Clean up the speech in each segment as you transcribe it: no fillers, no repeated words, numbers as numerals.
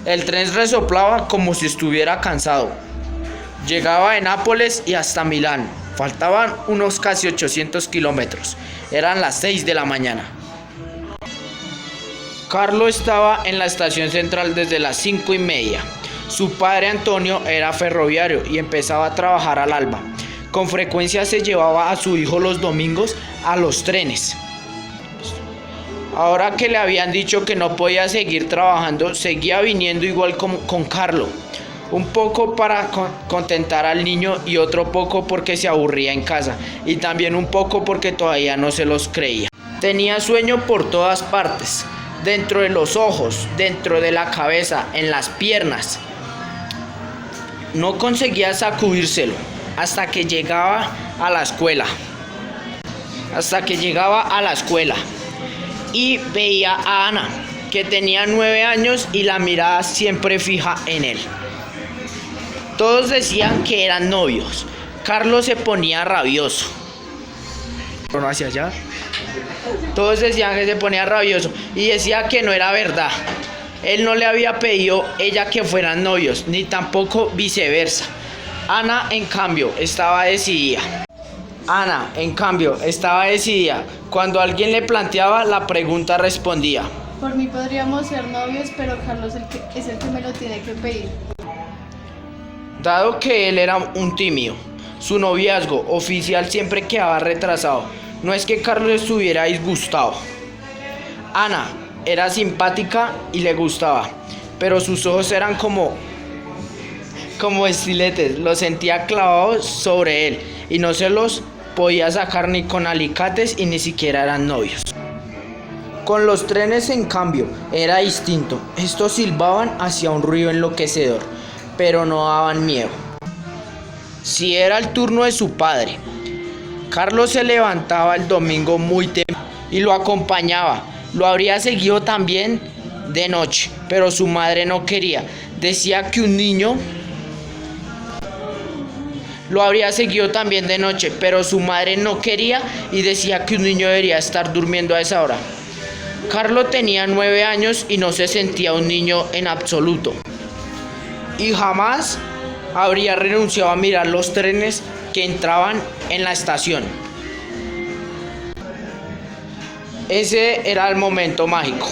El tren resoplaba como si estuviera cansado. Llegaba de Nápoles y hasta Milán. Faltaban unos casi 800 kilómetros. Eran las 6 de la mañana. Carlo estaba en la estación central desde las 5:30. Su padre Antonio era ferroviario y empezaba a trabajar al alba. Con frecuencia se llevaba a su hijo los domingos a los trenes. Ahora que le habían dicho que no podía seguir trabajando, seguía viniendo igual con Carlo. Un poco para contentar al niño y otro poco porque se aburría en casa. Y también un poco porque todavía no se los creía. Tenía sueño por todas partes. Dentro de los ojos, dentro de la cabeza, en las piernas. No conseguía sacudírselo hasta que llegaba a la escuela. Y veía a Ana, que tenía 9 años y la mirada siempre fija en él. Todos decían que eran novios. Carlos se ponía rabioso. Hacia allá. Todos decían que se ponía rabioso y decía que no era verdad. Él no le había pedido ella que fueran novios, ni tampoco viceversa. Ana, en cambio, estaba decidida. Cuando alguien le planteaba la pregunta, respondía: Por mí podríamos ser novios, pero Carlos es el que me lo tiene que pedir. Dado que él era un tímido, su noviazgo oficial siempre quedaba retrasado. No es que Carlos estuviera disgustado. Ana era simpática y le gustaba, pero sus ojos eran como estiletes. Los sentía clavados sobre él y no se los podía sacar ni con alicates y ni siquiera eran novios. Con los trenes, en cambio, era distinto. Estos silbaban hacia un ruido enloquecedor, pero no daban miedo. Si era el turno de su padre, Carlos se levantaba el domingo muy temprano y lo acompañaba. Lo habría seguido también de noche, pero su madre no quería. Decía que un niño debería estar durmiendo a esa hora. Carlos tenía 9 años y no se sentía un niño en absoluto. Y jamás habría renunciado a mirar los trenes que entraban en la estación. Ese era el momento mágico,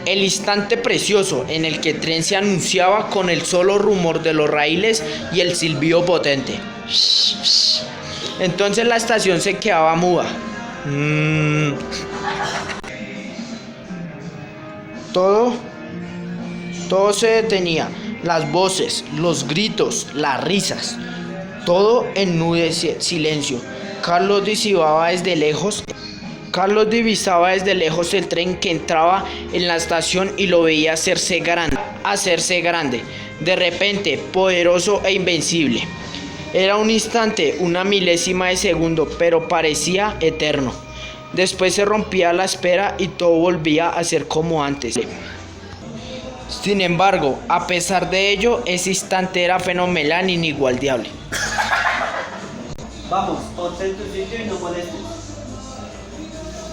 el instante precioso en el que el tren se anunciaba con el solo rumor de los raíles y el silbido potente. Entonces la estación se quedaba muda. Todo se detenía. Las voces, los gritos, las risas. Todo en nude silencio. Carlos divisaba desde lejos el tren que entraba en la estación y lo veía hacerse grande, de repente, poderoso e invencible. Era un instante, una milésima de segundo, pero parecía eterno. Después se rompía la espera y todo volvía a ser como antes. Sin embargo, a pesar de ello, ese instante era fenomenal e inigualable. Vamos, ponte en tu sitio y no molestes.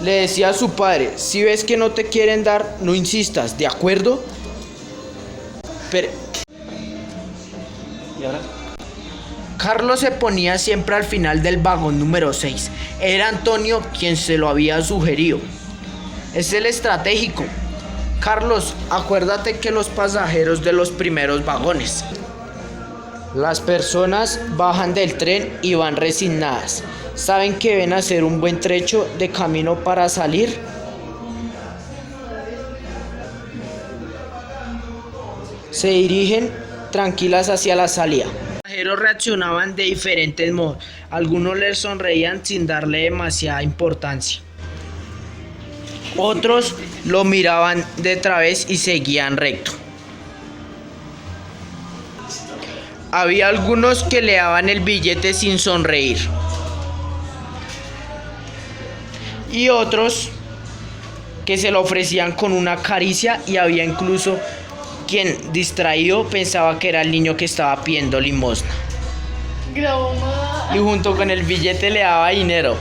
Le decía a su padre: si ves que no te quieren dar, no insistas, ¿de acuerdo? ¿Y ahora? Carlos se ponía siempre al final del vagón número 6. Era Antonio quien se lo había sugerido. Es el estratégico. Carlos, acuérdate que los pasajeros de los primeros vagones. Las personas bajan del tren y van resignadas. Saben que deben hacer un buen trecho de camino para salir. Se dirigen tranquilas hacia la salida. Los pasajeros reaccionaban de diferentes modos. Algunos les sonreían sin darle demasiada importancia. Otros lo miraban de través y seguían recto. Había algunos que le daban el billete sin sonreír. Y otros que se lo ofrecían con una caricia, y había incluso quien, distraído, pensaba que era el niño que estaba pidiendo limosna. Y junto con el billete le daba dinero.